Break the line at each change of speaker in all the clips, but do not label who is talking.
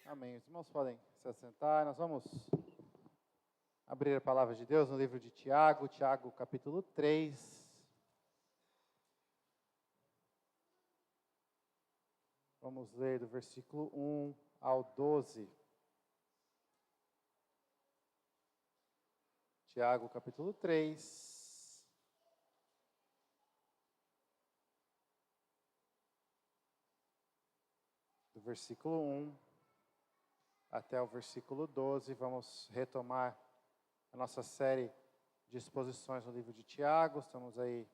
Amém. Os irmãos podem se assentar. Nós vamos abrir a palavra de Deus no livro de Tiago, Tiago capítulo 3. Vamos ler do versículo 1 ao 12. Tiago capítulo 3. Do versículo 1 até o versículo 12, vamos retomar a nossa série de exposições no livro de Tiago. Estamos aí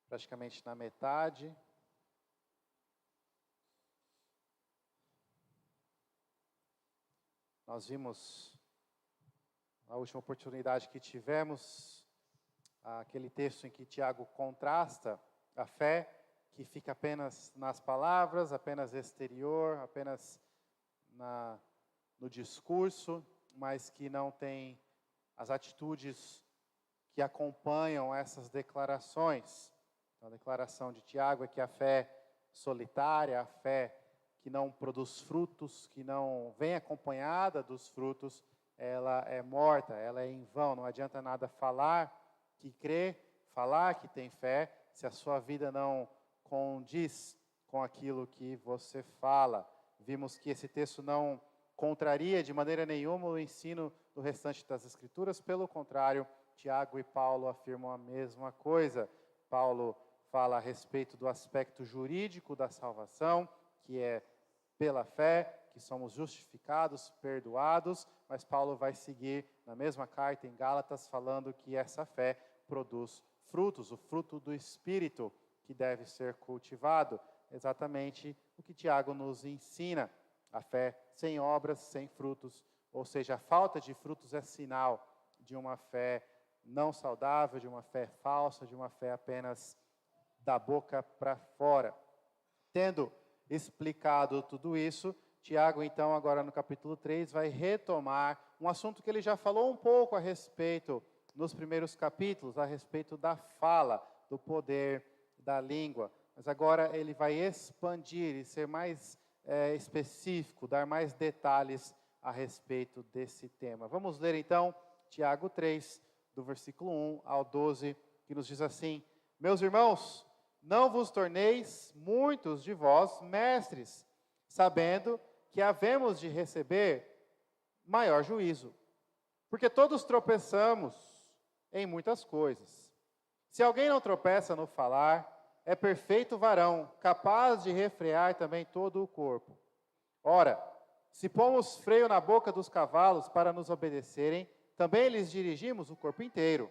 praticamente na metade. Nós vimos, na última oportunidade que tivemos, aquele texto em que Tiago contrasta a fé que fica apenas nas palavras, apenas exterior, apenas no discurso, mas que não tem as atitudes que acompanham essas declarações. Então, a declaração de Tiago é que a fé solitária, a fé que não produz frutos, que não vem acompanhada dos frutos, ela é morta, ela é em vão. Não adianta nada falar que crê, falar que tem fé, se a sua vida não condiz com aquilo que você fala. Vimos que esse texto não contraria de maneira nenhuma o ensino do restante das Escrituras. Pelo contrário, Tiago e Paulo afirmam a mesma coisa. Paulo fala a respeito do aspecto jurídico da salvação, que é pela fé, que somos justificados, perdoados, mas Paulo vai seguir na mesma carta em Gálatas, falando que essa fé produz frutos, o fruto do Espírito, que deve ser cultivado. Exatamente o que Tiago nos ensina. A fé sem obras, sem frutos, ou seja, a falta de frutos é sinal de uma fé não saudável, de uma fé falsa, de uma fé apenas da boca para fora. Tendo explicado tudo isso, Tiago, então, agora no capítulo 3, vai retomar um assunto que ele já falou um pouco a respeito nos primeiros capítulos, a respeito da fala, do poder da língua. Mas agora ele vai expandir e ser mais específico, dar mais detalhes a respeito desse tema. Vamos ler então Tiago 3, do versículo 1 ao 12, que nos diz assim: Meus irmãos, não vos torneis muitos de vós mestres, sabendo que havemos de receber maior juízo. Porque todos tropeçamos em muitas coisas. Se alguém não tropeça no falar, é perfeito varão, capaz de refrear também todo o corpo. Ora, se pomos freio na boca dos cavalos para nos obedecerem, também lhes dirigimos o corpo inteiro.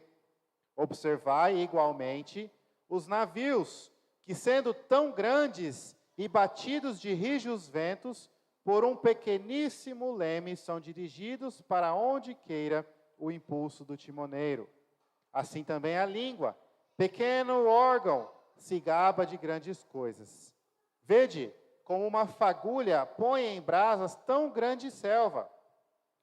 Observai igualmente os navios, que sendo tão grandes e batidos de rijos ventos, por um pequeníssimo leme são dirigidos para onde queira o impulso do timoneiro. Assim também a língua, pequeno órgão, se gaba de grandes coisas. Vede como uma fagulha põe em brasas tão grande selva.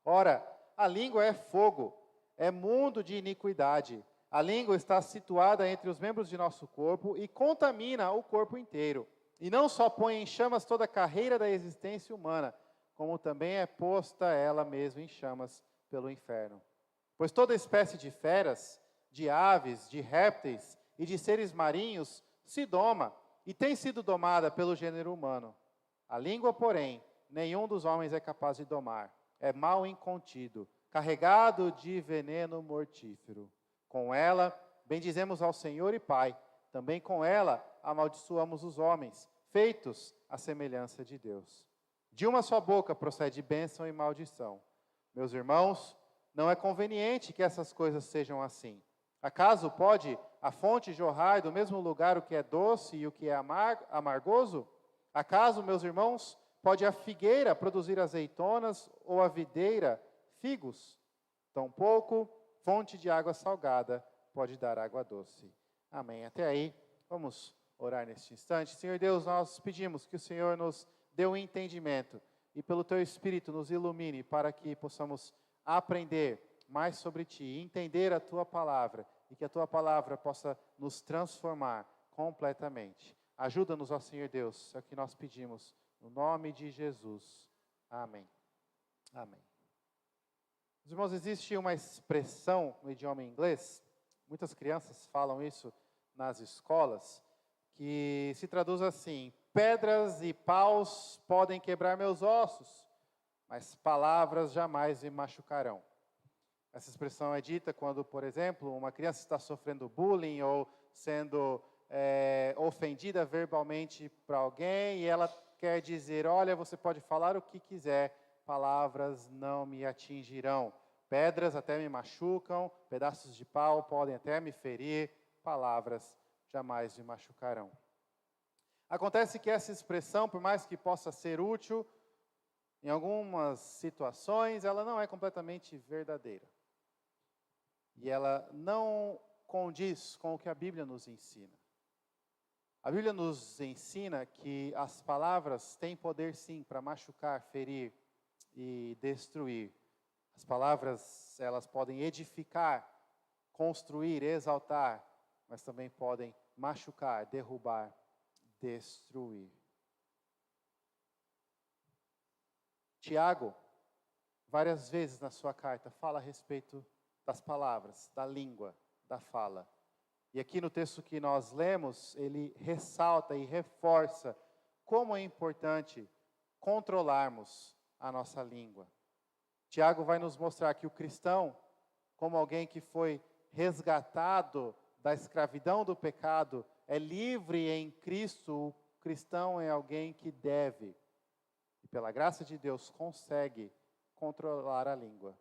Ora, a língua é fogo, é mundo de iniquidade. A língua está situada entre os membros de nosso corpo e contamina o corpo inteiro. E não só põe em chamas toda a carreira da existência humana, como também é posta ela mesma em chamas pelo inferno. Pois toda espécie de feras, de aves, de répteis e de seres marinhos se doma e tem sido domada pelo gênero humano. A língua, porém, nenhum dos homens é capaz de domar. É mal incontido, carregado de veneno mortífero. Com ela, bendizemos ao Senhor e Pai. Também com ela, amaldiçoamos os homens, feitos à semelhança de Deus. De uma só boca procede bênção e maldição. Meus irmãos, não é conveniente que essas coisas sejam assim. Acaso pode a fonte jorrar do mesmo lugar o que é doce e o que é amargoso? Acaso, meus irmãos, pode a figueira produzir azeitonas ou a videira figos? Tampouco fonte de água salgada pode dar água doce. Amém. Até aí, vamos orar neste instante. Senhor Deus, nós pedimos que o Senhor nos dê um entendimento e pelo Teu Espírito nos ilumine para que possamos aprender mais sobre Ti, entender a Tua Palavra e que a Tua Palavra possa nos transformar completamente. Ajuda-nos, ó Senhor Deus, é o que nós pedimos No nome de Jesus. Amém. Amém. Meus irmãos, existe uma expressão no idioma inglês, muitas crianças falam isso nas escolas, que se traduz assim: pedras e paus podem quebrar meus ossos, mas palavras jamais me machucarão. Essa expressão é dita quando, por exemplo, uma criança está sofrendo bullying ou sendo ofendida verbalmente por alguém e ela quer dizer: olha, você pode falar o que quiser, palavras não me atingirão. Pedras até me machucam, pedaços de pau podem até me ferir, palavras jamais me machucarão. Acontece que essa expressão, por mais que possa ser útil, em algumas situações, ela não é completamente verdadeira. E ela não condiz com o que a Bíblia nos ensina. A Bíblia nos ensina que as palavras têm poder sim para machucar, ferir e destruir. As palavras, elas podem edificar, construir, exaltar, mas também podem machucar, derrubar, destruir. Tiago, várias vezes na sua carta, fala a respeito das palavras, da língua, da fala. E aqui no texto que nós lemos, ele ressalta e reforça como é importante controlarmos a nossa língua. Tiago vai nos mostrar que o cristão, como alguém que foi resgatado da escravidão do pecado, é livre em Cristo. O cristão é alguém que deve, e pela graça de Deus, consegue controlar a língua.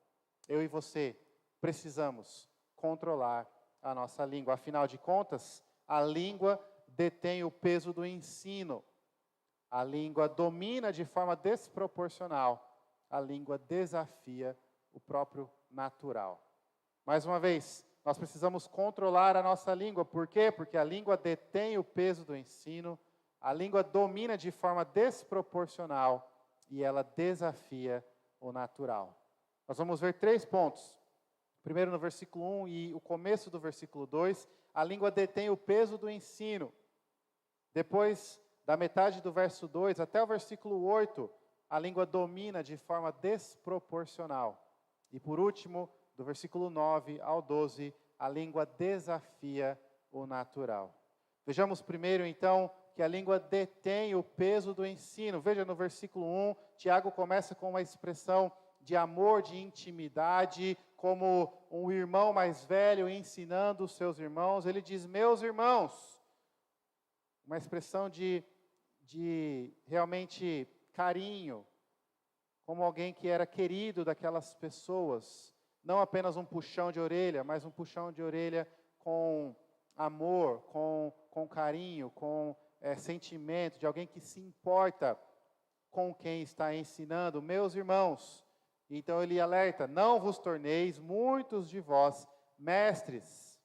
Eu e você precisamos controlar a nossa língua. Afinal de contas, a língua detém o peso do ensino. A língua domina de forma desproporcional. A língua desafia o próprio natural. Mais uma vez, nós precisamos controlar a nossa língua. Por quê? Porque a língua detém o peso do ensino, a língua domina de forma desproporcional e ela desafia o natural. Nós vamos ver 3 pontos. Primeiro no versículo 1 e o começo do versículo 2, a língua detém o peso do ensino. Depois, da metade do verso 2 até o versículo 8, a língua domina de forma desproporcional. E por último, do versículo 9 ao 12, a língua desafia o natural. Vejamos primeiro, então, que a língua detém o peso do ensino. Veja no versículo 1, Tiago começa com uma expressão de amor, de intimidade, como um irmão mais velho ensinando os seus irmãos. Ele diz: meus irmãos. Uma expressão de realmente carinho, como alguém que era querido daquelas pessoas. Não apenas um puxão de orelha, mas um puxão de orelha com amor, com carinho, com sentimento, de alguém que se importa com quem está ensinando. Meus irmãos. Então ele alerta: não vos torneis muitos de vós mestres.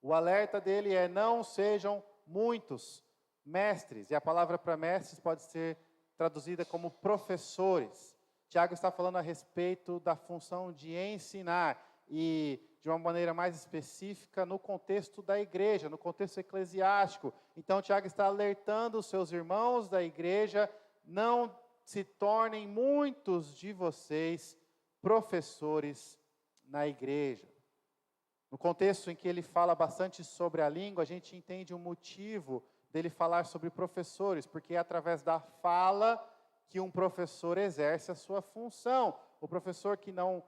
O alerta dele é: não sejam muitos mestres. E a palavra para mestres pode ser traduzida como professores. Tiago está falando a respeito da função de ensinar e de uma maneira mais específica no contexto da igreja, no contexto eclesiástico. Então Tiago está alertando os seus irmãos da igreja: não se tornem muitos de vocês professores na igreja. No contexto em que ele fala bastante sobre a língua, a gente entende o motivo dele falar sobre professores, porque é através da fala que um professor exerce a sua função. O professor que não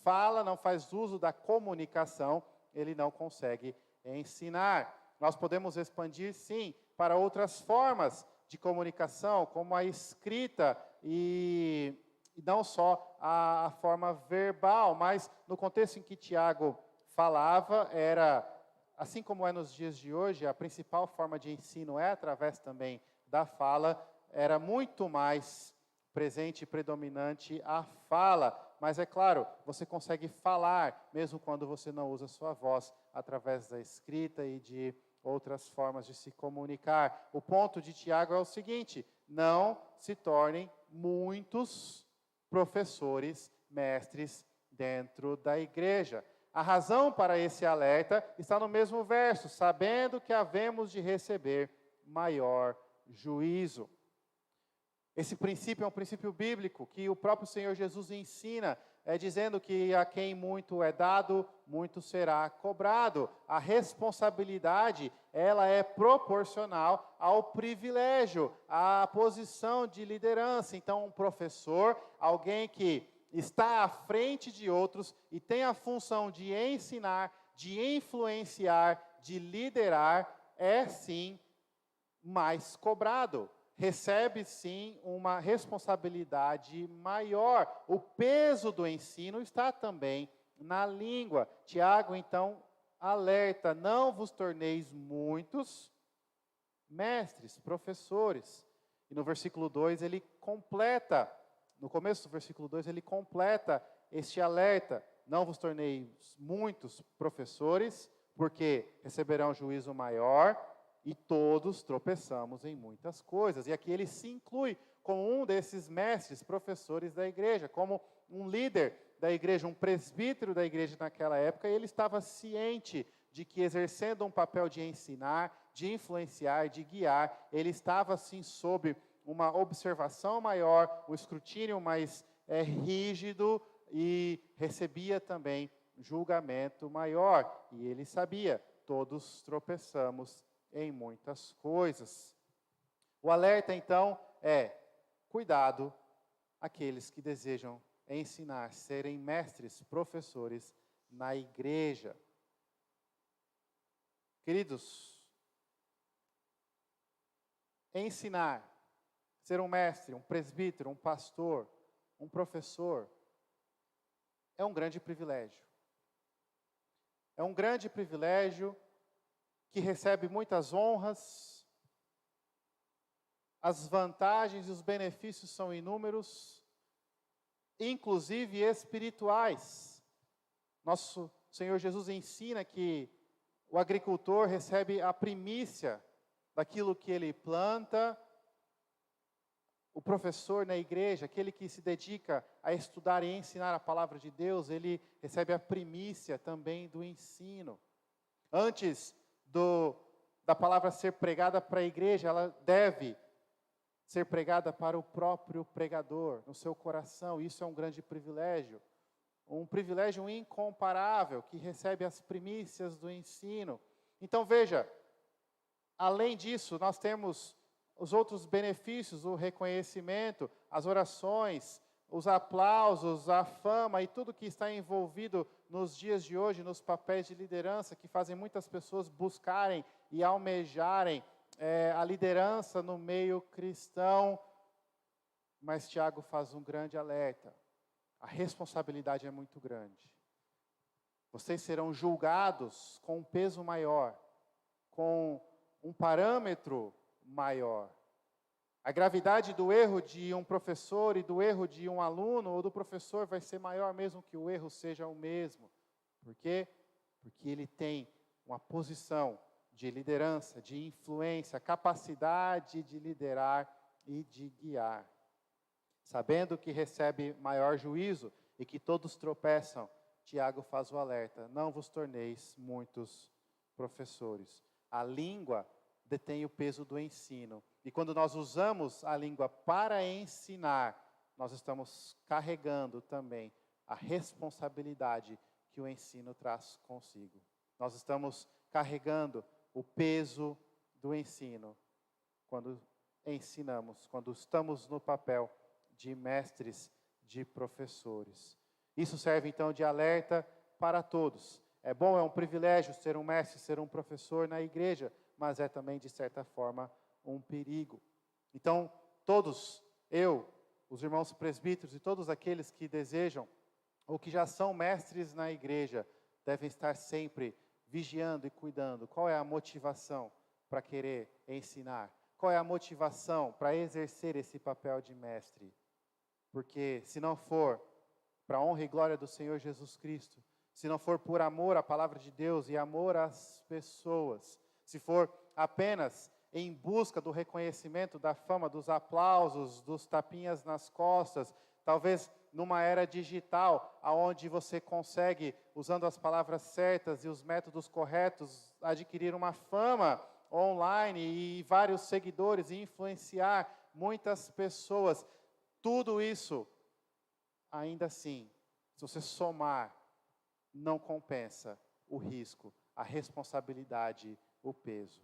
fala, não faz uso da comunicação, ele não consegue ensinar. Nós podemos expandir, sim, para outras formas de comunicação, como a escrita e não só a forma verbal, mas no contexto em que Tiago falava, era, assim como é nos dias de hoje, a principal forma de ensino é através também da fala, era muito mais presente e predominante a fala. Mas é claro, você consegue falar, mesmo quando você não usa sua voz, através da escrita e de outras formas de se comunicar. O ponto de Tiago é o seguinte: não se tornem muitos professores, mestres dentro da igreja. A razão para esse alerta está no mesmo verso: sabendo que havemos de receber maior juízo. Esse princípio é um princípio bíblico que o próprio Senhor Jesus ensina, dizendo que a quem muito é dado, muito será cobrado. A responsabilidade, ela é proporcional ao privilégio, à posição de liderança. Então, um professor, alguém que está à frente de outros e tem a função de ensinar, de influenciar, de liderar, é sim mais cobrado. Recebe sim uma responsabilidade maior. O peso do ensino está também na língua. Tiago, então, alerta: não vos torneis muitos mestres, professores. E no versículo 2 ele completa, no começo do versículo 2 ele completa este alerta: não vos torneis muitos professores, porque receberão juízo maior. E todos tropeçamos em muitas coisas. E aqui ele se inclui como um desses mestres, professores da igreja, como um líder da igreja, um presbítero da igreja naquela época. E ele estava ciente de que, exercendo um papel de ensinar, de influenciar, de guiar, ele estava, assim, sob uma observação maior, um escrutínio mais rígido, e recebia também julgamento maior. E ele sabia: todos tropeçamos em muitas coisas. O alerta, então, é: cuidado aqueles que desejam ensinar, serem mestres, professores na igreja. Queridos, ensinar, ser um mestre, um presbítero, um pastor, um professor, é um grande privilégio. É um grande privilégio que recebe muitas honras, as vantagens e os benefícios são inúmeros, inclusive espirituais. Nosso Senhor Jesus ensina que o agricultor recebe a primícia daquilo que ele planta. O professor na igreja, aquele que se dedica a estudar e ensinar a palavra de Deus, ele recebe a primícia também do ensino. Antes da palavra ser pregada para a igreja, ela deve ser pregada para o próprio pregador, no seu coração. Isso é um grande privilégio, um privilégio incomparável, que recebe as primícias do ensino. Então veja, além disso, nós temos os outros benefícios, o reconhecimento, as orações, os aplausos, a fama e tudo que está envolvido nos dias de hoje, nos papéis de liderança, que fazem muitas pessoas buscarem e almejarem a liderança no meio cristão. Mas Tiago faz um grande alerta: a responsabilidade é muito grande. Vocês serão julgados com um peso maior, com um parâmetro maior. A gravidade do erro de um professor e do erro de um aluno ou do professor vai ser maior, mesmo que o erro seja o mesmo. Por quê? Porque ele tem uma posição de liderança, de influência, capacidade de liderar e de guiar. Sabendo que recebe maior juízo e que todos tropeçam, Tiago faz o alerta: não vos torneis muitos professores. A língua detém o peso do ensino. E quando nós usamos a língua para ensinar, nós estamos carregando também a responsabilidade que o ensino traz consigo. Nós estamos carregando o peso do ensino quando ensinamos, quando estamos no papel de mestres, de professores. Isso serve então de alerta para todos. É bom, é um privilégio ser um mestre, ser um professor na igreja, mas é também, de certa forma, um perigo. Então, todos, eu, os irmãos presbíteros e todos aqueles que desejam, ou que já são mestres na igreja, devem estar sempre vigiando e cuidando. Qual é a motivação para querer ensinar? Qual é a motivação para exercer esse papel de mestre? Porque se não for para a honra e glória do Senhor Jesus Cristo, se não for por amor à palavra de Deus e amor às pessoas, se for apenas em busca do reconhecimento, da fama, dos aplausos, dos tapinhas nas costas, talvez numa era digital, onde você consegue, usando as palavras certas e os métodos corretos, adquirir uma fama online e vários seguidores e influenciar muitas pessoas. Tudo isso, ainda assim, se você somar, não compensa o risco, a responsabilidade, o peso.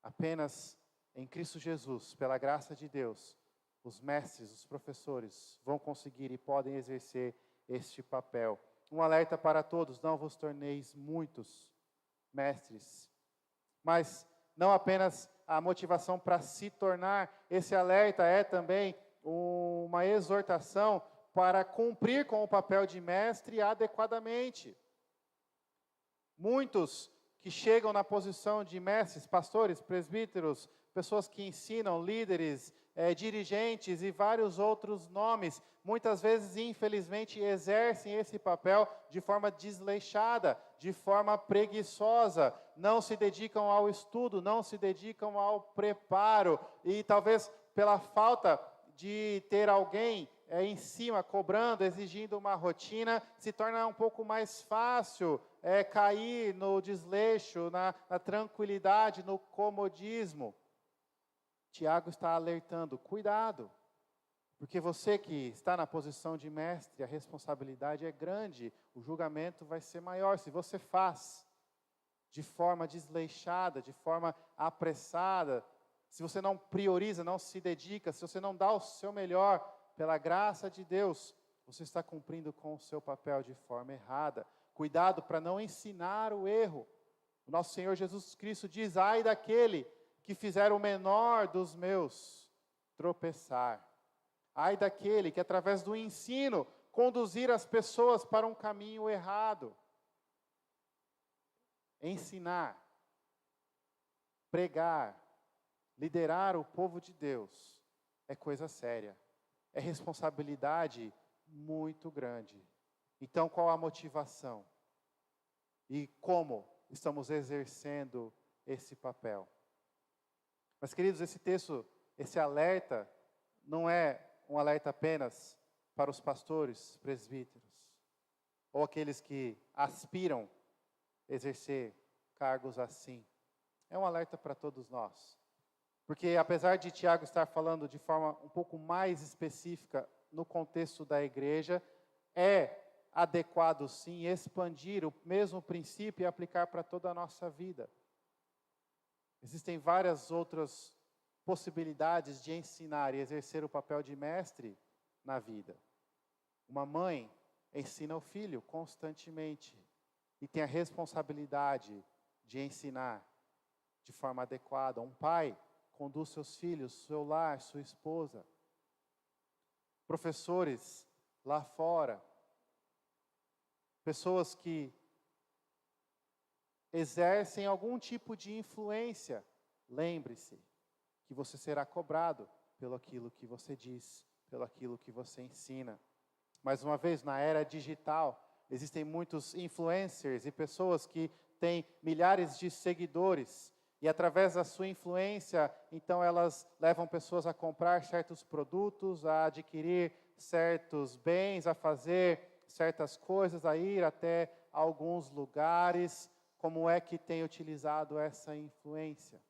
Apenas em Cristo Jesus, pela graça de Deus, os mestres, os professores vão conseguir e podem exercer este papel. Um alerta para todos: não vos torneis muitos mestres. Mas não apenas a motivação para se tornar, esse alerta é também uma exortação para cumprir com o papel de mestre adequadamente. Muitos que chegam na posição de mestres, pastores, presbíteros, pessoas que ensinam, líderes, dirigentes e vários outros nomes, muitas vezes, infelizmente, exercem esse papel de forma desleixada, de forma preguiçosa, não se dedicam ao estudo, não se dedicam ao preparo, e talvez pela falta de ter alguém em cima, cobrando, exigindo uma rotina, se torna um pouco mais fácil cair no desleixo, na tranquilidade, no comodismo. Tiago está alertando: cuidado, porque você que está na posição de mestre, a responsabilidade é grande, o julgamento vai ser maior. Se você faz de forma desleixada, de forma apressada, se você não prioriza, não se dedica, se você não dá o seu melhor, pela graça de Deus, você está cumprindo com o seu papel de forma errada. Cuidado para não ensinar o erro. O nosso Senhor Jesus Cristo diz: ai daquele que fizer o menor dos meus tropeçar. Ai daquele que, através do ensino, conduzir as pessoas para um caminho errado. Ensinar, pregar, liderar o povo de Deus é coisa séria. É responsabilidade muito grande. Então, qual a motivação? E como estamos exercendo esse papel? Mas, queridos, esse texto, esse alerta, não é um alerta apenas para os pastores, presbíteros, ou aqueles que aspiram a exercer cargos assim. É um alerta para todos nós. Porque, apesar de Tiago estar falando de forma um pouco mais específica no contexto da igreja, é adequado, sim, expandir o mesmo princípio e aplicar para toda a nossa vida. Existem várias outras possibilidades de ensinar e exercer o papel de mestre na vida. Uma mãe ensina o filho constantemente e tem a responsabilidade de ensinar de forma adequada. Um pai conduz seus filhos, seu lar, sua esposa. Professores lá fora. Pessoas que exercem algum tipo de influência. Lembre-se que você será cobrado pelo aquilo que você diz, pelo aquilo que você ensina. Mais uma vez, na era digital, existem muitos influencers e pessoas que têm milhares de seguidores. E através da sua influência, então elas levam pessoas a comprar certos produtos, a adquirir certos bens, a fazer certas coisas, a ir até alguns lugares. Como é que tem utilizado essa influência?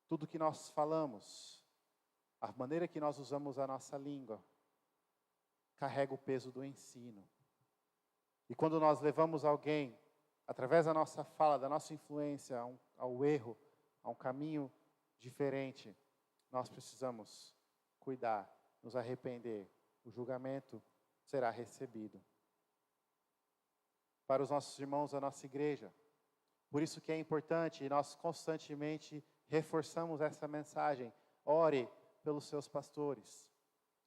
Tudo que nós falamos, a maneira que nós usamos a nossa língua, carrega o peso do ensino. E quando nós levamos alguém, através da nossa fala, da nossa influência, ao erro, a um caminho diferente, nós precisamos cuidar, nos arrepender. O julgamento será recebido. Para os nossos irmãos da nossa igreja, por isso que é importante, e nós constantemente reforçamos essa mensagem: ore pelos seus pastores.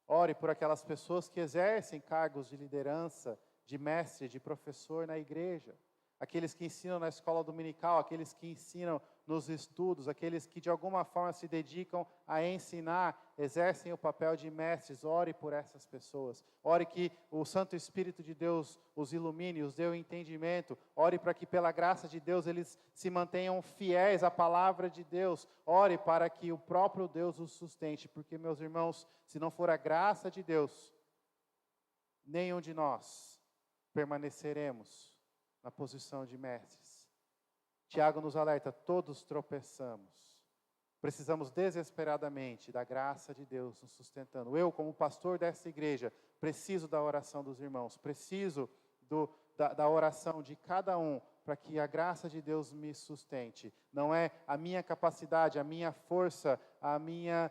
Ore por aquelas pessoas que exercem cargos de liderança, de mestre, de professor na igreja. Aqueles que ensinam na escola dominical, aqueles que ensinam nos estudos, aqueles que de alguma forma se dedicam a ensinar, exercem o papel de mestres. Ore por essas pessoas. Ore que o Santo Espírito de Deus os ilumine, os dê o entendimento. Ore para que pela graça de Deus eles se mantenham fiéis à palavra de Deus. Ore para que o próprio Deus os sustente, porque, meus irmãos, se não for a graça de Deus, nenhum de nós permaneceremos na posição de mestres. Tiago nos alerta: todos tropeçamos. Precisamos desesperadamente da graça de Deus nos sustentando. Eu, como pastor dessa igreja, preciso da oração dos irmãos, preciso da oração de cada um, para que a graça de Deus me sustente. Não é a minha capacidade, a minha força, a minha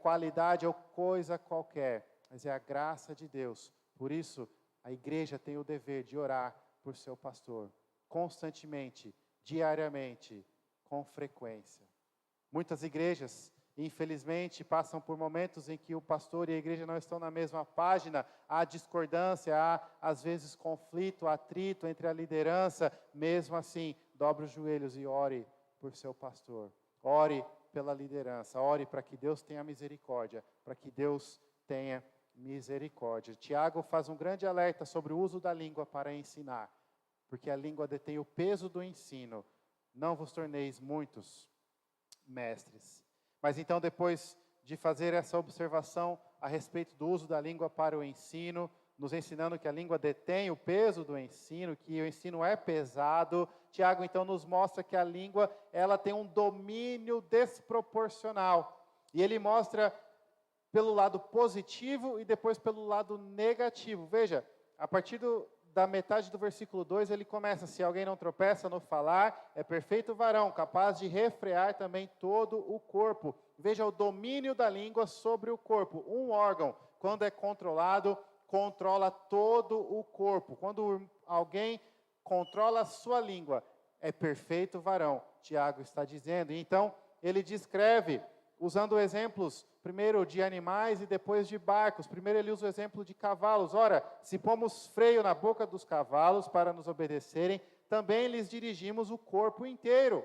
qualidade ou coisa qualquer, mas é a graça de Deus. Por isso, a igreja tem o dever de orar por seu pastor, constantemente, diariamente, com frequência. Muitas igrejas, infelizmente, passam por momentos em que o pastor e a igreja não estão na mesma página, há discordância, há, às vezes, conflito, atrito entre a liderança. Mesmo assim, dobre os joelhos e ore por seu pastor. Ore pela liderança, ore para que Deus tenha misericórdia, para que Deus tenha misericórdia. Tiago faz um grande alerta sobre o uso da língua para ensinar, porque a língua detém o peso do ensino. Não vos torneis muitos mestres. Mas então, depois de fazer essa observação a respeito do uso da língua para o ensino, nos ensinando que a língua detém o peso do ensino, que o ensino é pesado, Tiago então nos mostra que a língua, ela tem um domínio desproporcional. E ele mostra pelo lado positivo e depois pelo lado negativo. Veja, a partir da metade do versículo 2, ele começa: se alguém não tropeça no falar, é perfeito varão, capaz de refrear também todo o corpo. Veja o domínio da língua sobre o corpo. Um órgão, quando é controlado, controla todo o corpo. Quando alguém controla a sua língua, é perfeito varão, Tiago está dizendo. E então, ele descreve, usando exemplos, primeiro de animais e depois de barcos. Primeiro ele usa o exemplo de cavalos. Ora, se pomos freio na boca dos cavalos para nos obedecerem, também lhes dirigimos o corpo inteiro.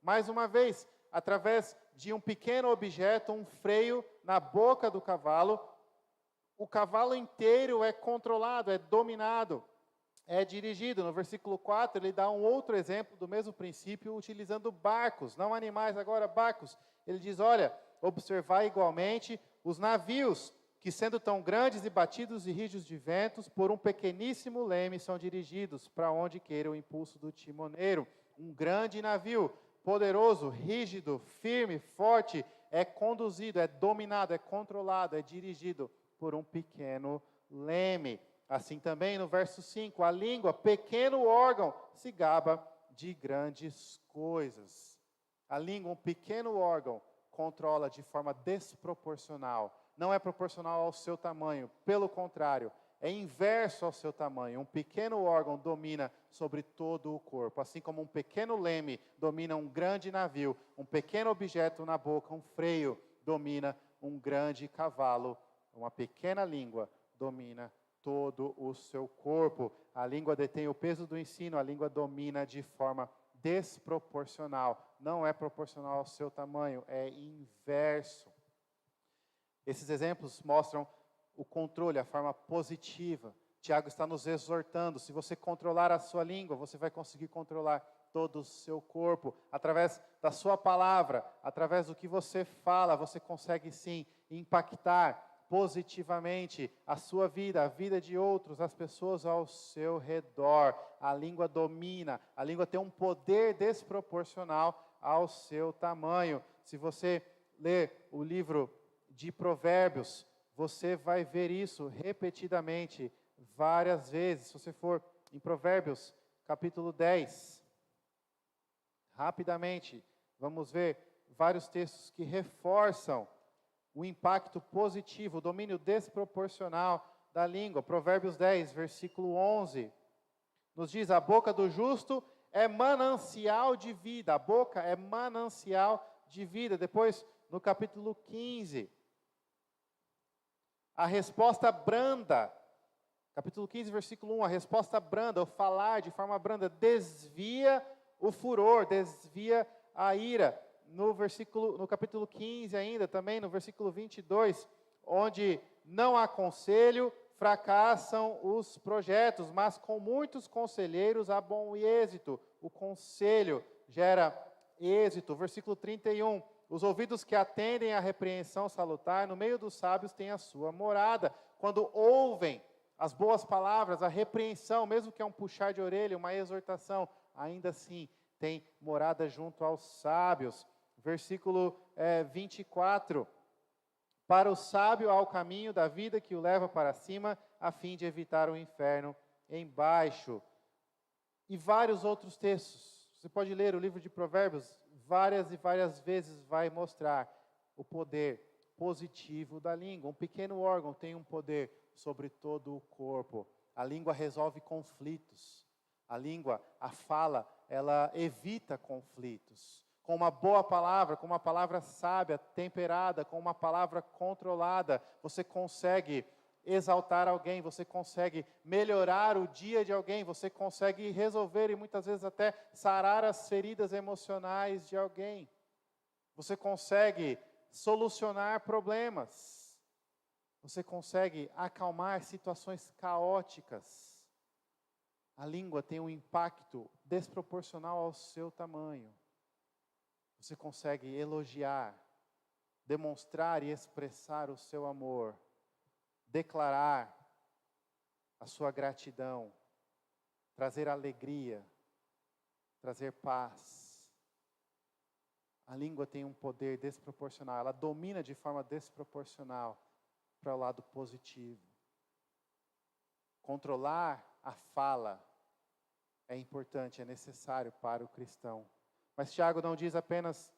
Mais uma vez, através de um pequeno objeto, um freio na boca do cavalo, o cavalo inteiro é controlado, é dominado, é dirigido. No versículo 4, ele dá um outro exemplo do mesmo princípio, utilizando barcos, não animais, agora barcos. Ele diz: olha, observai igualmente os navios, que sendo tão grandes e batidos e rígidos de ventos, por um pequeníssimo leme são dirigidos para onde queira o impulso do timoneiro. Um grande navio, poderoso, rígido, firme, forte, é conduzido, é dominado, é controlado, é dirigido por um pequeno leme. Assim também, no verso 5, a língua, pequeno órgão, se gaba de grandes coisas. A língua, um pequeno órgão, controla de forma desproporcional. Não é proporcional ao seu tamanho, pelo contrário, é inverso ao seu tamanho. Um pequeno órgão domina sobre todo o corpo. Assim como um pequeno leme domina um grande navio, um pequeno objeto na boca, um freio, domina um grande cavalo. Uma pequena língua domina todo o seu corpo. A língua detém o peso do ensino, a língua domina de forma desproporcional. Não é proporcional ao seu tamanho, é inverso. Esses exemplos mostram o controle, a forma positiva. Tiago está nos exortando: se você controlar a sua língua, você vai conseguir controlar todo o seu corpo. Através da sua palavra, através do que você fala, você consegue sim impactar positivamente a sua vida, a vida de outros, as pessoas ao seu redor. A língua domina, a língua tem um poder desproporcional ao seu tamanho. Se você ler o livro de Provérbios, você vai ver isso repetidamente, várias vezes. Se você for em Provérbios, capítulo 10, rapidamente, vamos ver vários textos que reforçam o impacto positivo, o domínio desproporcional da língua. Provérbios 10, versículo 11, nos diz: a boca do justo é manancial de vida. A boca é manancial de vida. Depois, no capítulo 15, a resposta branda, capítulo 15, versículo 1, a resposta branda, o falar de forma branda, desvia o furor, desvia a ira. No capítulo 15 ainda, também no versículo 22, onde não há conselho, fracassam os projetos, mas com muitos conselheiros há bom êxito. O conselho gera êxito. Versículo 31, os ouvidos que atendem à repreensão salutar, no meio dos sábios tem a sua morada. Quando ouvem as boas palavras, a repreensão, mesmo que é um puxar de orelha, uma exortação, ainda assim tem morada junto aos sábios. versículo 24. Para o sábio há o caminho da vida que o leva para cima, a fim de evitar o inferno embaixo. E vários outros textos. Você pode ler o livro de Provérbios, várias e várias vezes vai mostrar o poder positivo da língua. Um pequeno órgão tem um poder sobre todo o corpo. A língua resolve conflitos. A língua, a fala, ela evita conflitos. Com uma boa palavra, com uma palavra sábia, temperada, com uma palavra controlada, você consegue exaltar alguém, você consegue melhorar o dia de alguém, você consegue resolver e muitas vezes até sarar as feridas emocionais de alguém. Você consegue solucionar problemas. Você consegue acalmar situações caóticas. A língua tem um impacto desproporcional ao seu tamanho. Você consegue elogiar, demonstrar e expressar o seu amor, declarar a sua gratidão, trazer alegria, trazer paz. A língua tem um poder desproporcional, ela domina de forma desproporcional para o lado positivo. Controlar a fala é importante, é necessário para o cristão. Mas Tiago não diz apenas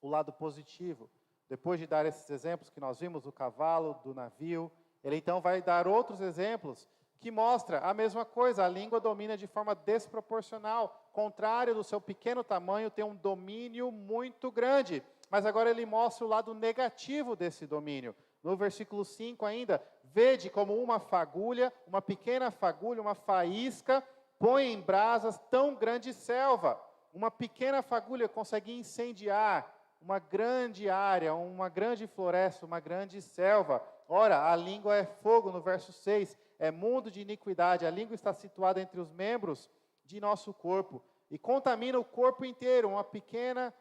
o lado positivo. Depois de dar esses exemplos que nós vimos, do cavalo, do navio, ele então vai dar outros exemplos que mostram a mesma coisa. A língua domina de forma desproporcional. Contrário do seu pequeno tamanho, tem um domínio muito grande. Mas agora ele mostra o lado negativo desse domínio. No versículo 5 ainda, vede como uma fagulha, uma pequena fagulha, uma faísca, põe em brasas tão grande selva. Uma pequena fagulha consegue incendiar uma grande área, uma grande floresta, uma grande selva. Ora, a língua é fogo, no verso 6, é mundo de iniquidade. A língua está situada entre os membros de nosso corpo e contamina o corpo inteiro. Uma pequena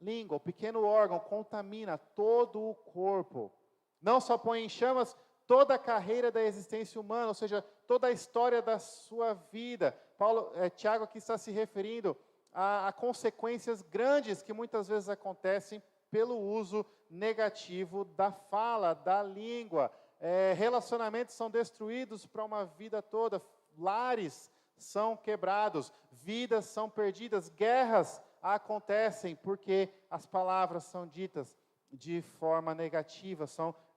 língua, um pequeno órgão, contamina todo o corpo. Não só põe em chamas toda a carreira da existência humana, ou seja, toda a história da sua vida. Tiago aqui está se referindo a consequências grandes que muitas vezes acontecem pelo uso negativo da fala, da língua. Relacionamentos são destruídos para uma vida toda, lares são quebrados, vidas são perdidas, guerras acontecem porque as palavras são ditas de forma negativa,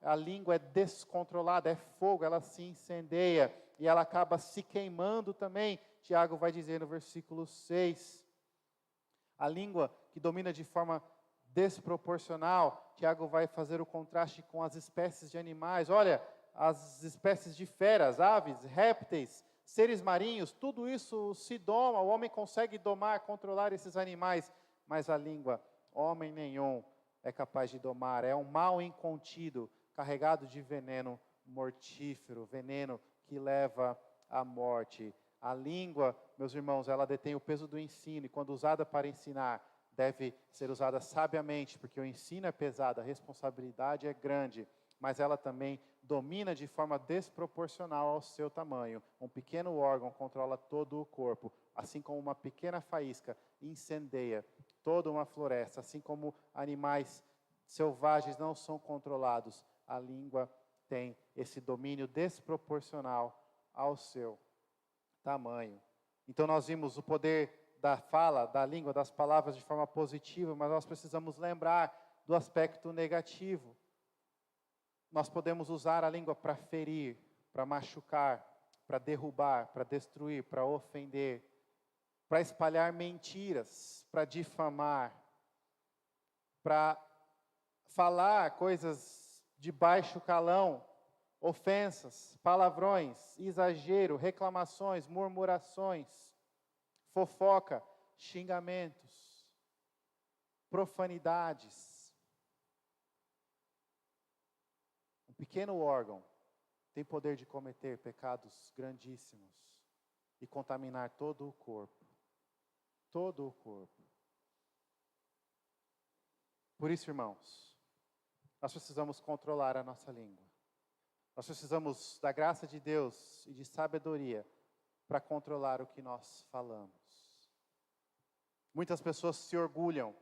a língua é descontrolada, é fogo, ela se incendeia e ela acaba se queimando também. Tiago vai dizer no versículo 6, a língua que domina de forma desproporcional, Tiago vai fazer o contraste com as espécies de animais. Olha, as espécies de feras, aves, répteis, seres marinhos, tudo isso se doma, o homem consegue domar, controlar esses animais, mas a língua, homem nenhum é capaz de domar, é um mal incontido, carregado de veneno mortífero, veneno que leva à morte. A língua, meus irmãos, ela detém o peso do ensino, e quando usada para ensinar, deve ser usada sabiamente, porque o ensino é pesado, a responsabilidade é grande, mas ela também domina de forma desproporcional ao seu tamanho. Um pequeno órgão controla todo o corpo, assim como uma pequena faísca incendeia toda uma floresta, assim como animais selvagens não são controlados, a língua tem esse domínio desproporcional ao seu tamanho. Então nós vimos o poder da fala, da língua, das palavras de forma positiva, mas nós precisamos lembrar do aspecto negativo. Nós podemos usar a língua para ferir, para machucar, para derrubar, para destruir, para ofender, para espalhar mentiras, para difamar, para falar coisas de baixo calão, ofensas, palavrões, exagero, reclamações, murmurações, fofoca, xingamentos, profanidades. Um pequeno órgão tem poder de cometer pecados grandíssimos e contaminar todo o corpo. Todo o corpo. Por isso, irmãos, nós precisamos controlar a nossa língua. Nós precisamos da graça de Deus e de sabedoria para controlar o que nós falamos. Muitas pessoas se orgulham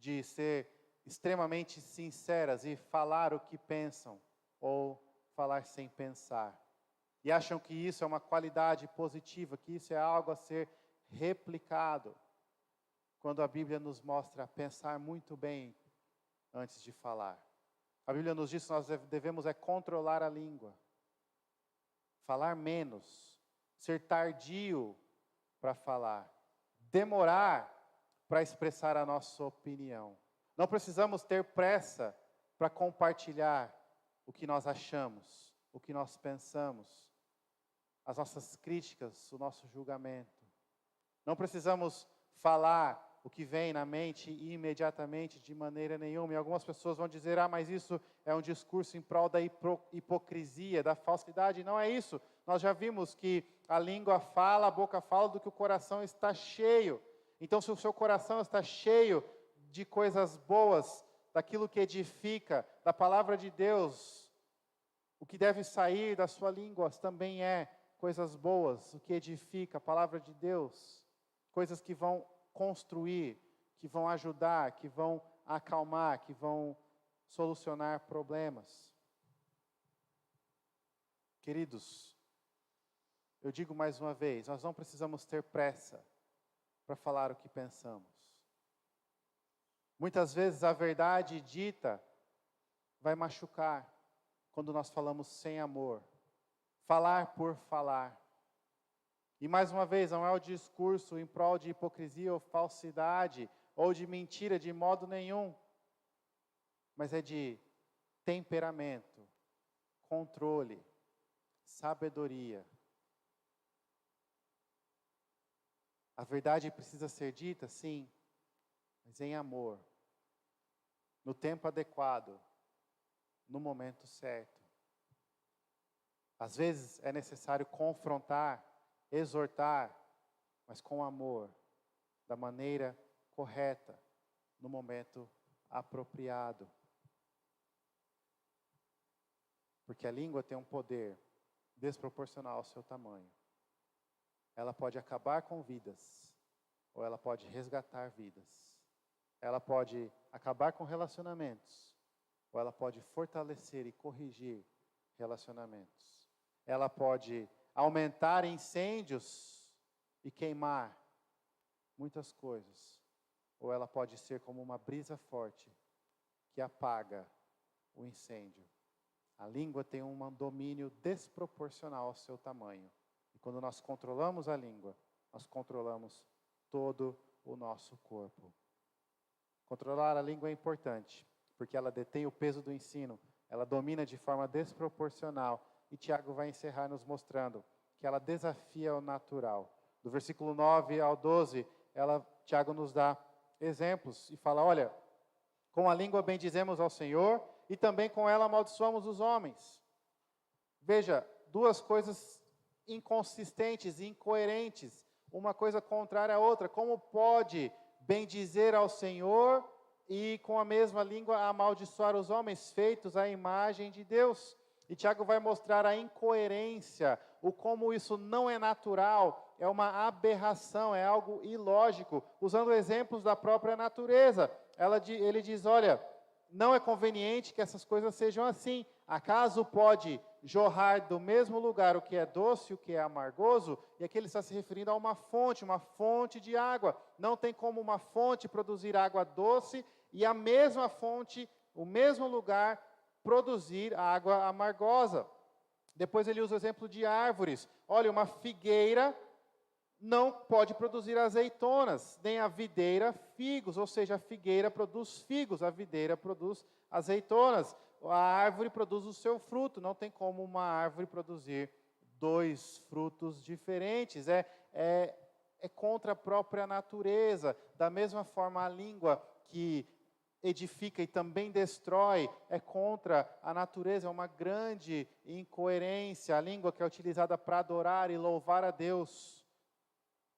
de ser extremamente sinceras e falar o que pensam, ou falar sem pensar. E acham que isso é uma qualidade positiva, que isso é algo a ser replicado, quando a Bíblia nos mostra pensar muito bem antes de falar. A Bíblia nos diz que nós devemos controlar a língua, falar menos, ser tardio para falar, demorar para expressar a nossa opinião. Não precisamos ter pressa para compartilhar o que nós achamos, o que nós pensamos, as nossas críticas, o nosso julgamento. Não precisamos falar o que vem na mente imediatamente, de maneira nenhuma. E algumas pessoas vão dizer, mas isso é um discurso em prol da hipocrisia, da falsidade. Não é isso. Nós já vimos que a língua fala, a boca fala do que o coração está cheio. Então, se o seu coração está cheio de coisas boas, daquilo que edifica, da palavra de Deus, o que deve sair da sua língua também é coisas boas, o que edifica, a palavra de Deus, coisas que vão construir, que vão ajudar, que vão acalmar, que vão solucionar problemas. Queridos, eu digo mais uma vez, nós não precisamos ter pressa para falar o que pensamos. Muitas vezes a verdade dita vai machucar quando nós falamos sem amor. Falar por falar. E mais uma vez, não é o discurso em prol de hipocrisia ou falsidade, ou de mentira de modo nenhum, mas é de temperamento, controle, sabedoria. A verdade precisa ser dita, sim, mas em amor, no tempo adequado, no momento certo. Às vezes é necessário confrontar, exortar, mas com amor, da maneira correta, no momento apropriado. Porque a língua tem um poder desproporcional ao seu tamanho. Ela pode acabar com vidas, ou ela pode resgatar vidas. Ela pode acabar com relacionamentos, ou ela pode fortalecer e corrigir relacionamentos. Ela pode aumentar incêndios e queimar muitas coisas, ou ela pode ser como uma brisa forte que apaga o incêndio. A língua tem um domínio desproporcional ao seu tamanho. E quando nós controlamos a língua, nós controlamos todo o nosso corpo. Controlar a língua é importante, porque ela detém o peso do ensino, ela domina de forma desproporcional. E Tiago vai encerrar nos mostrando que ela desafia o natural. Do versículo 9 ao 12, Tiago nos dá exemplos e fala, olha, com a língua bendizemos ao Senhor e também com ela amaldiçoamos os homens. Veja, duas coisas inconsistentes, incoerentes, uma coisa contrária à outra. Como pode bendizer ao Senhor e com a mesma língua amaldiçoar os homens feitos à imagem de Deus? E Tiago vai mostrar a incoerência, o como isso não é natural, é uma aberração, é algo ilógico, usando exemplos da própria natureza. Ele diz, olha, não é conveniente que essas coisas sejam assim. Acaso pode jorrar do mesmo lugar o que é doce e o que é amargoso? E aqui ele está se referindo a uma fonte de água. Não tem como uma fonte produzir água doce e a mesma fonte, o mesmo lugar, produzir água amargosa. Depois ele usa o exemplo de árvores. Olha, uma figueira não pode produzir azeitonas, nem a videira figos, ou seja, a figueira produz figos, a videira produz azeitonas. A árvore produz o seu fruto, não tem como uma árvore produzir dois frutos diferentes. É contra a própria natureza. Da mesma forma, a língua que edifica e também destrói, é contra a natureza, é uma grande incoerência. A língua que é utilizada para adorar e louvar a Deus,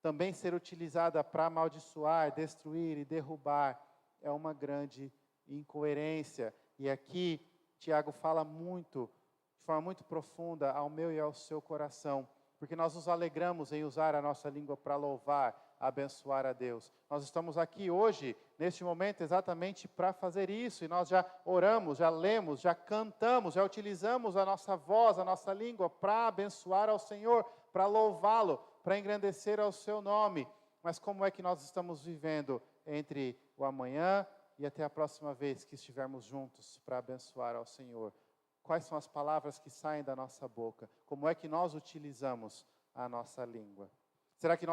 também ser utilizada para amaldiçoar, destruir e derrubar, é uma grande incoerência. E aqui, Tiago fala muito, de forma muito profunda, ao meu e ao seu coração, porque nós nos alegramos em usar a nossa língua para louvar, abençoar a Deus. Nós estamos aqui hoje, neste momento, exatamente para fazer isso. E nós já oramos, já lemos, já cantamos, já utilizamos a nossa voz, a nossa língua para abençoar ao Senhor, para louvá-lo, para engrandecer ao seu nome. Mas como é que nós estamos vivendo entre o amanhã e até a próxima vez que estivermos juntos para abençoar ao Senhor? Quais são as palavras que saem da nossa boca? Como é que nós utilizamos a nossa língua? Será que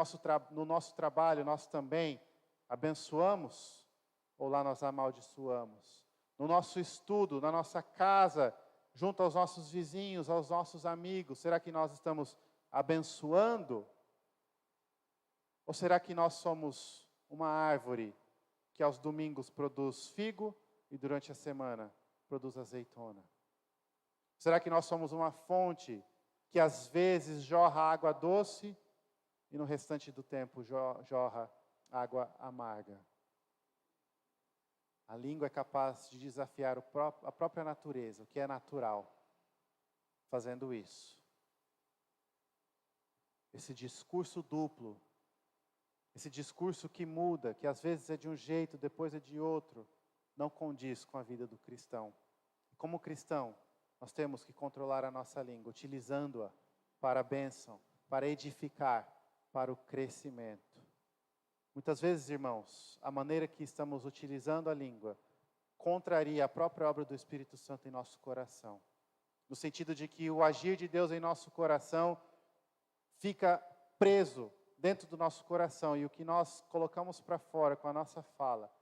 no nosso trabalho nós também abençoamos ou lá nós amaldiçoamos? No nosso estudo, na nossa casa, junto aos nossos vizinhos, aos nossos amigos, será que nós estamos abençoando? Ou será que nós somos uma árvore que aos domingos produz figo e durante a semana produz azeitona? Será que nós somos uma fonte que às vezes jorra água doce e no restante do tempo jorra água amarga? A língua é capaz de desafiar a própria natureza, o que é natural, fazendo isso. Esse discurso duplo, esse discurso que muda, que às vezes é de um jeito, depois é de outro, não condiz com a vida do cristão. Como cristão, nós temos que controlar a nossa língua, utilizando-a para a bênção, para edificar, para o crescimento. Muitas vezes, irmãos, a maneira que estamos utilizando a língua contraria a própria obra do Espírito Santo em nosso coração. No sentido de que o agir de Deus em nosso coração fica preso dentro do nosso coração, e o que nós colocamos para fora com a nossa fala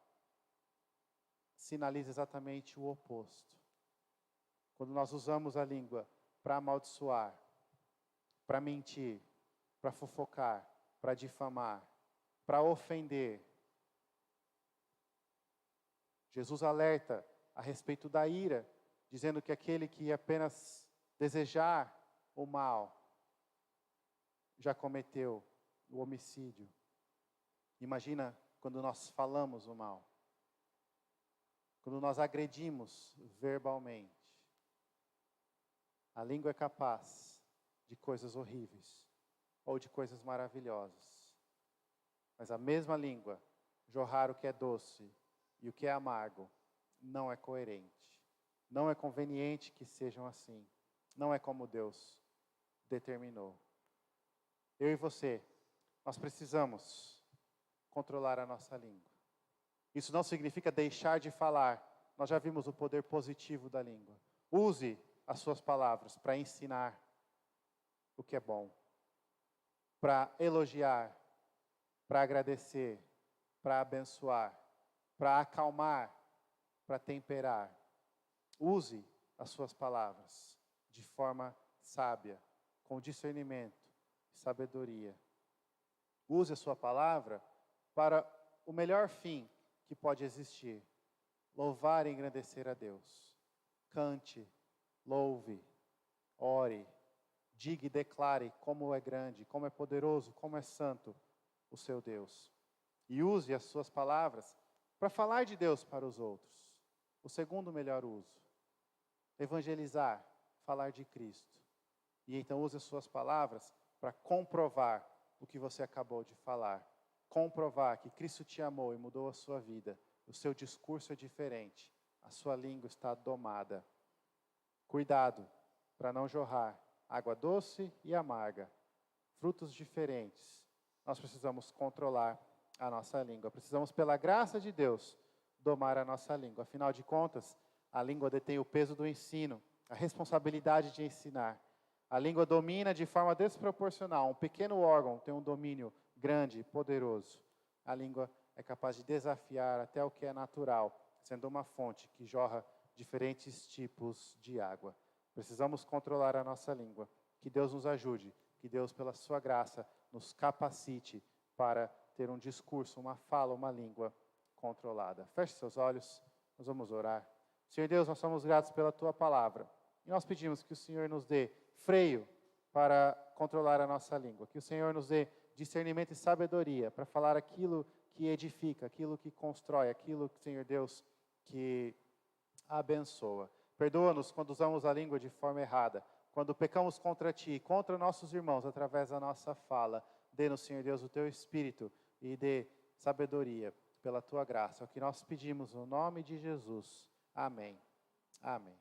sinaliza exatamente o oposto. Quando nós usamos a língua para amaldiçoar, para mentir, para fofocar, para difamar, para ofender, Jesus alerta a respeito da ira, dizendo que aquele que apenas desejar o mal já cometeu o homicídio. Imagina quando nós falamos o mal, quando nós agredimos verbalmente. A língua é capaz de coisas horríveis ou de coisas maravilhosas. Mas a mesma língua, jorrar o que é doce e o que é amargo, não é coerente. Não é conveniente que sejam assim. Não é como Deus determinou. Eu e você, nós precisamos controlar a nossa língua. Isso não significa deixar de falar. Nós já vimos o poder positivo da língua. Use as suas palavras para ensinar o que é bom, para elogiar, para agradecer, para abençoar, para acalmar, para temperar. Use as suas palavras de forma sábia, com discernimento e sabedoria. Use a sua palavra para o melhor fim que pode existir: louvar e engrandecer a Deus. Cante, louve, ore, diga e declare como é grande, como é poderoso, como é santo o seu Deus. E use as suas palavras para falar de Deus para os outros. O segundo melhor uso: evangelizar, falar de Cristo. E então use as suas palavras para comprovar o que você acabou de falar. Comprovar que Cristo te amou e mudou a sua vida. O seu discurso é diferente. A sua língua está domada. Cuidado para não jorrar água doce e amarga, frutos diferentes. Nós precisamos controlar a nossa língua. Precisamos, pela graça de Deus, domar a nossa língua. Afinal de contas, a língua detém o peso do ensino, a responsabilidade de ensinar. A língua domina de forma desproporcional. Um pequeno órgão tem um domínio grande e poderoso. A língua é capaz de desafiar até o que é natural, sendo uma fonte que jorra diferentes tipos de água. Precisamos controlar a nossa língua. Que Deus nos ajude, que Deus, pela sua graça, nos capacite para ter um discurso, uma fala, uma língua controlada. Feche seus olhos, nós vamos orar. Senhor Deus, nós somos gratos pela tua palavra. E nós pedimos que o Senhor nos dê freio para controlar a nossa língua. Que o Senhor nos dê discernimento e sabedoria para falar aquilo que edifica, aquilo que constrói, aquilo, Senhor Deus, que abençoa. Perdoa-nos quando usamos a língua de forma errada, quando pecamos contra Ti, contra nossos irmãos, através da nossa fala. Dê-nos, Senhor Deus, o Teu Espírito e dê sabedoria pela tua graça. É o que nós pedimos no nome de Jesus. Amém. Amém.